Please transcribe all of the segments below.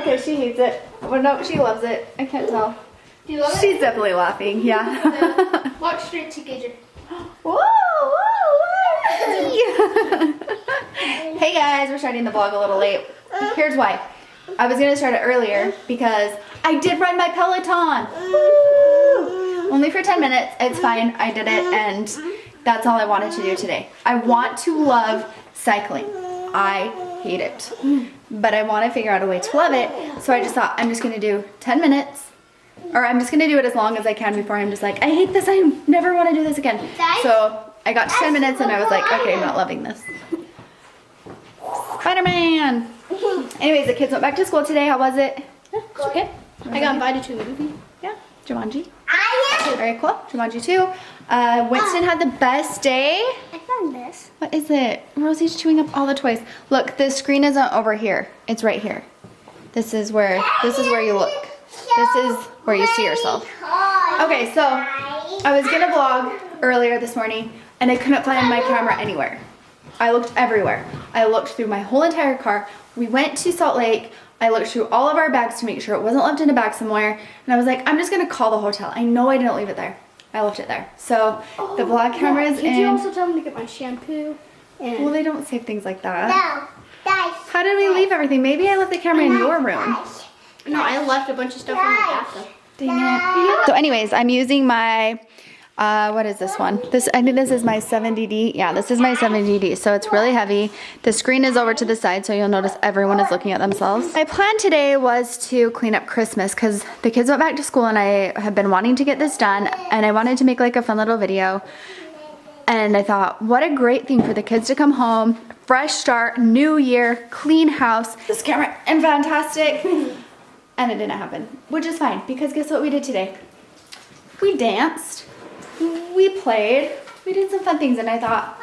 Okay, she hates it. Well, no, she loves it. I can't tell. Do you love it? She's definitely laughing, yeah. Walk straight to Gager. Whoa, whoa, whoa. Hey guys, we're starting the vlog a little late. Here's why. I was gonna start it earlier because I did ride my Peloton. Woo! Only for 10 minutes, it's fine, I did it, and that's all I wanted to do today. I want to love cycling. I hate it, but I want to figure out a way to love it, so I just thought I'm just gonna do 10 minutes, or I'm just gonna do it as long as I can before I'm just like, I hate this, I never want to do this again. So I got to 10 minutes and I was like, okay, I'm not loving this. Spider-Man! Anyways, the kids went back to school today. How was it? Okay. I got invited to a movie. Yeah, Jumanji. Very cool. Jumanji 2. Winston had the best day. I found this. What is it? Rosie's chewing up all the toys. Look, the screen isn't over here. It's right here. This is where you look. This is where you see yourself. Okay, so I was gonna vlog earlier this morning and I couldn't find my camera anywhere. I looked everywhere. I looked through my whole entire car. We went to Salt Lake. I looked through all of our bags to make sure it wasn't left in a bag somewhere. And I was like, I'm just gonna call the hotel. I know I didn't leave it there. I left it there. So the vlog camera is in. Did you also tell me to get my shampoo? Well, they don't say things like that. No, guys. How did we leave everything? Maybe I left the camera in your room. No, I left a bunch of stuff in my bathtub. Dang it. So anyways, I'm using my, what is this one? I think this is my 70D. Yeah, this is my 70D. So it's really heavy. The screen is over to the side, so you'll notice everyone is looking at themselves. My plan today was to clean up Christmas because the kids went back to school and I have been wanting to get this done and I wanted to make like a fun little video. And I thought, what a great thing for the kids to come home, fresh start, new year, clean house. This camera and fantastic. And it didn't happen, which is fine because guess what we did today? We danced, we played, we did some fun things, and I thought,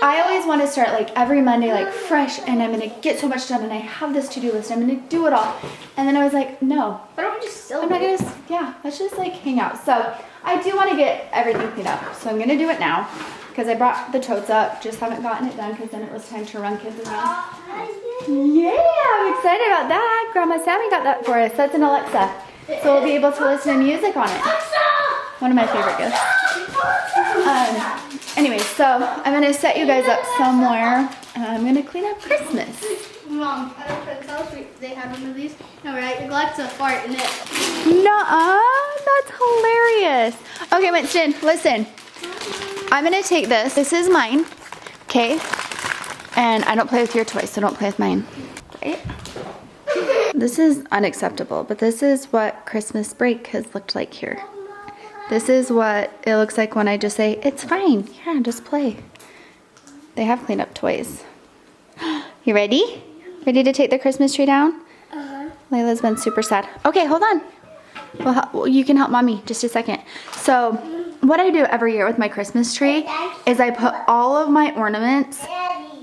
I always want to start like every Monday like fresh and I'm going to get so much done and I have this to-do list, I'm going to do it all. And then I was like, no. Why don't we just I'm not going to, yeah, let's just like hang out. So I do want to get everything cleaned up. So I'm going to do it now because I brought the totes up, just haven't gotten it done because then it was time to run kids around. Yeah, I'm excited about that. Grandma Sammy got that for us. That's an Alexa. So we'll be able to listen to music on it. One of my favorite gifts. Anyway, so I'm going to set you guys up somewhere. And I'm going to clean up Christmas. Mom, at our friend's house, they had one of these. No, right? Alexa fart in it. Nuh-uh, that's hilarious. Okay, Winston, listen. I'm going to take this. This is mine, okay? And I don't play with your toys, so don't play with mine. Right? This is unacceptable, but this is what Christmas break has looked like here. This is what it looks like when I just say, it's fine, yeah, just play. They have cleaned up toys. You ready? Ready to take the Christmas tree down? Layla's been super sad. Okay, hold on. Well, you can help mommy just a second. So what I do every year with my Christmas tree is I put all of my ornaments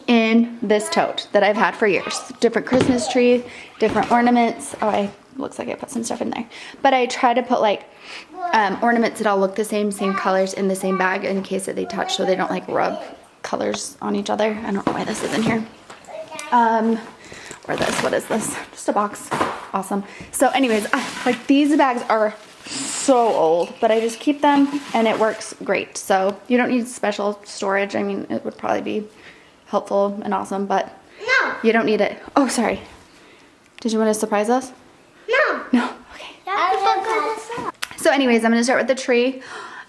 in this tote that I've had for years. Different Christmas tree, different ornaments. Oh, looks like I put some stuff in there. But I try to put like ornaments that all look the same colors in the same bag in case that they touch so they don't like rub colors on each other. I don't know why this is in here. Or this, what is this? Just a box. Awesome. So anyways, like these bags are so old, but I just keep them and it works great. So you don't need special storage. I mean, it would probably be helpful and awesome, but No. you don't need it. Oh, sorry. Did you want to surprise us? No. No? Okay. So anyways, I'm going to start with the tree.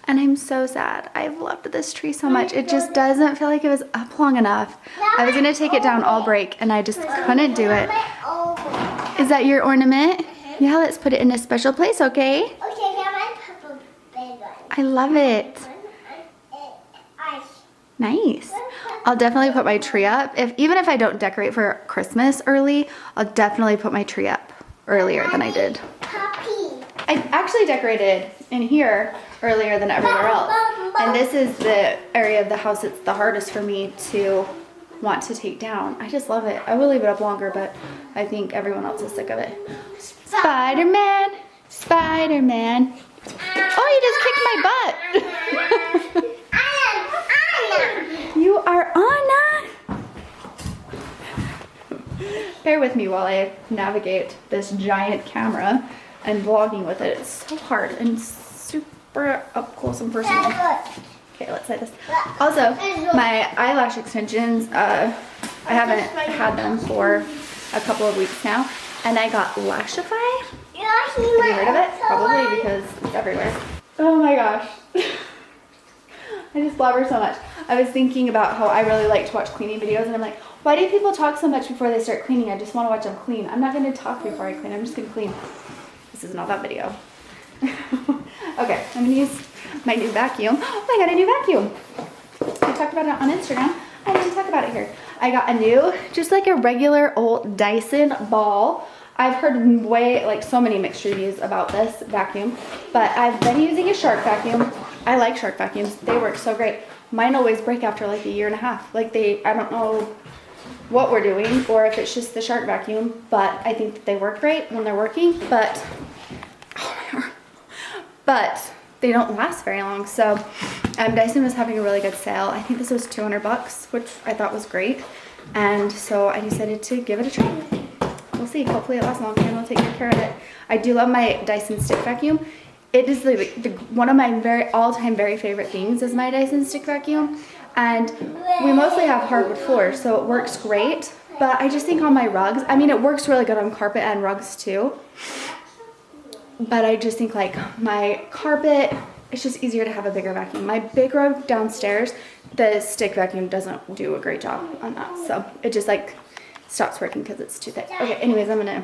And I'm so sad. I've loved this tree so much. It just doesn't feel like it was up long enough. I was going to take it down all break and I just couldn't do it. Is that your ornament? Yeah, let's put it in a special place, okay? Okay, now I put a big one. I love it. Nice. I'll definitely put my tree up. Even if I don't decorate for Christmas early, I'll definitely put my tree up earlier than I did. Puppy. I actually decorated in here earlier than everywhere else. And this is the area of the house that's the hardest for me to want to take down. I just love it. I will leave it up longer, but I think everyone else is sick of it. Spider-Man, Spider-Man. Oh, you just kicked my butt. You are Anna. bear with me while I navigate this giant camera and vlogging with it. It's so hard and super up close and personal. Okay, let's say this. Also, my eyelash extensions, I haven't had them for a couple of weeks now, and I got Lashify. Have you heard of it? Probably because it's everywhere. Oh my gosh. I just blabber so much. I was thinking about how I really like to watch cleaning videos, and I'm like, why do people talk so much before they start cleaning? I just want to watch them clean. I'm not going to talk before I clean. I'm just going to clean. This is not that video. Okay, I'm going to use my new vacuum. Oh, I got a new vacuum. I talked about it on Instagram. I didn't talk about it here. I got a new, just like a regular old Dyson ball. I've heard so many mixed reviews about this vacuum, but I've been using a Shark vacuum. I like Shark vacuums. They work so great. Mine always break after like a year and a half. Like I don't know what we're doing or if it's just the Shark vacuum, but I think that they work great when they're working, but they don't last very long. So Dyson was having a really good sale. I think this was $200, which I thought was great. And so I decided to give it a try. We'll see. Hopefully it lasts long and we'll take good care of it. I do love my Dyson stick vacuum. It is one of my all-time very favorite things is my Dyson stick vacuum. And we mostly have hardwood floors, so it works great. But I just think on my rugs, I mean, it works really good on carpet and rugs too. But I just think like my carpet, it's just easier to have a bigger vacuum. My big rug downstairs, the stick vacuum doesn't do a great job on that. So it just like stops working because it's too thick. Okay, anyways, I'm gonna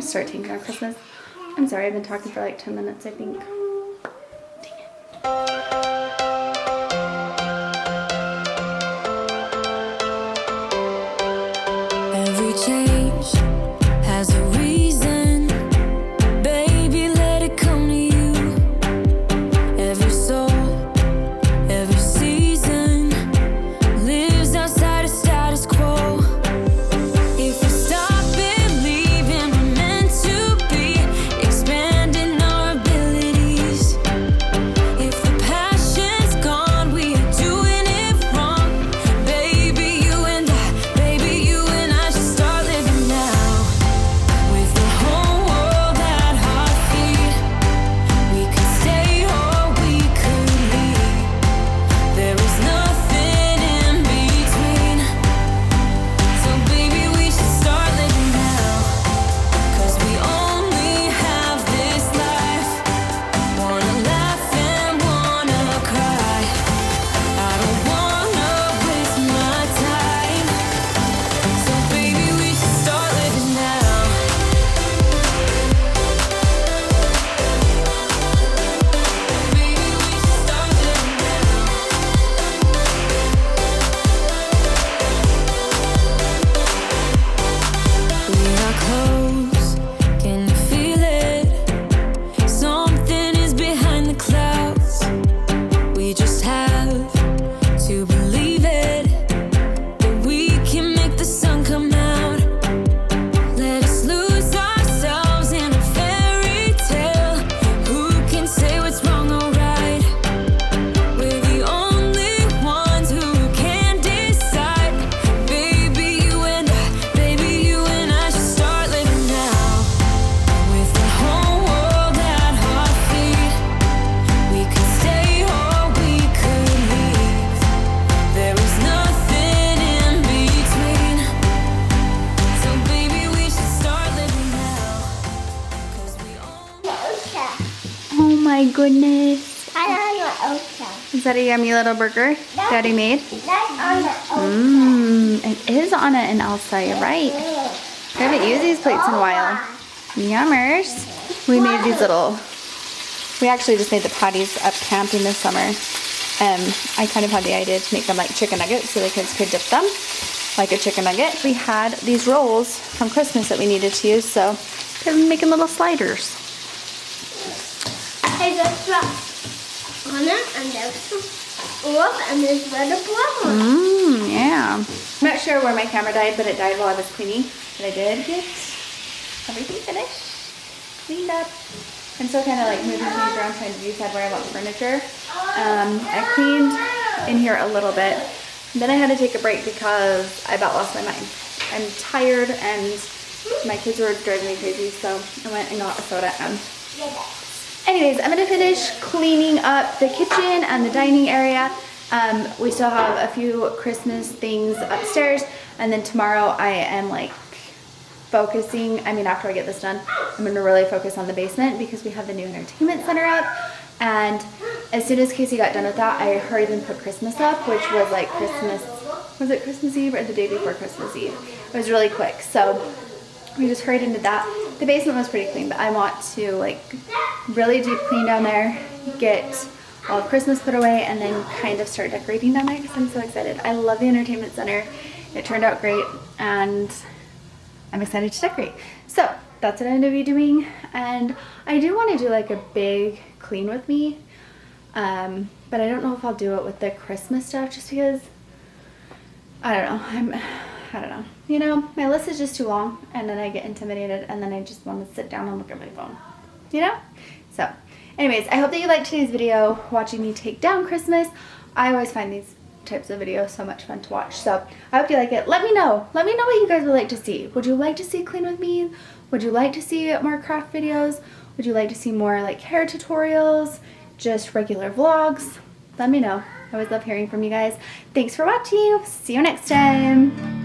start taking care of Christmas. I'm sorry, I've been talking for like 10 minutes, I think. Dang it. Every change has a reason. Baby, let it come to you. Every soul, every season lives outside of status quo. If we stop believing we're meant to be, expanding our abilities. If the passion's gone, we are doing it wrong. Baby, you and I should start living now. With the whole world at our feet, we could stay or we could leave. There is nothing in between. So baby, we should start living now. 'Cause we only have this life. Wanna laugh and wanna cry. I don't wanna waste my time. So baby, we should start living now. Baby, we should start living now. We are close, can you feel it? Something is behind the clouds. We just have to believe it, that we can make the sun come out. Let us lose ourselves in a fairy tale. Who can say what's wrong or right? We're the only ones who can decide. Baby, you and I should start living now. With the whole world at our feet, we could stay or we could leave. There is nothing in between. So baby, we should start living now. 'Cause we only Oh my goodness. I don't know ocean. Is that a yummy little burger Daddy made? That's on the ocean. It is on it in Elsa, you're right. I haven't used these plates in a while. Yummers. We made these we actually just made the patties up camping this summer. I kind of had the idea to make them like chicken nuggets so the kids could dip them like a chicken nugget. We had these rolls from Christmas that we needed to use, so they're making little sliders. Hey, that's right. On it, and there's some love, and there's red blue. Yeah. I'm not sure where my camera died, but it died while I was cleaning. But I did get everything finished, cleaned up. I'm still kind of like moving things around, trying to decide where I want furniture. I cleaned in here a little bit. Then I had to take a break because I about lost my mind. I'm tired and my kids were driving me crazy, so I went and got a soda and anyways, I'm gonna finish cleaning up the kitchen and the dining area. We still have a few Christmas things upstairs, and then tomorrow I am like focusing, I mean after I get this done, I'm gonna really focus on the basement because we have the new entertainment center up, and as soon as Casey got done with that, I hurried and put Christmas up, which was like was it Christmas Eve or the day before Christmas Eve? It was really quick, so we just hurried into that. The basement was pretty clean, but I want to like really deep clean down there, get all of Christmas put away, and then kind of start decorating down there because I'm so excited. I love the entertainment center. It turned out great and I'm excited to decorate. So that's what I'm gonna be doing, and I do want to do like a big clean with me, but I don't know if I'll do it with the Christmas stuff just because I don't know. You know, my list is just too long and then I get intimidated and then I just want to sit down and look at my phone, you know? So anyways, I hope that you liked today's video, watching me take down Christmas. I always find these types of videos so much fun to watch, so I hope you like it. Let me know what you guys would like to see. Would you like to see clean with me? Would you like to see more craft videos? Would you like to see more like hair tutorials, just regular vlogs? Let me know. I always love hearing from you guys. Thanks for watching. See you next time.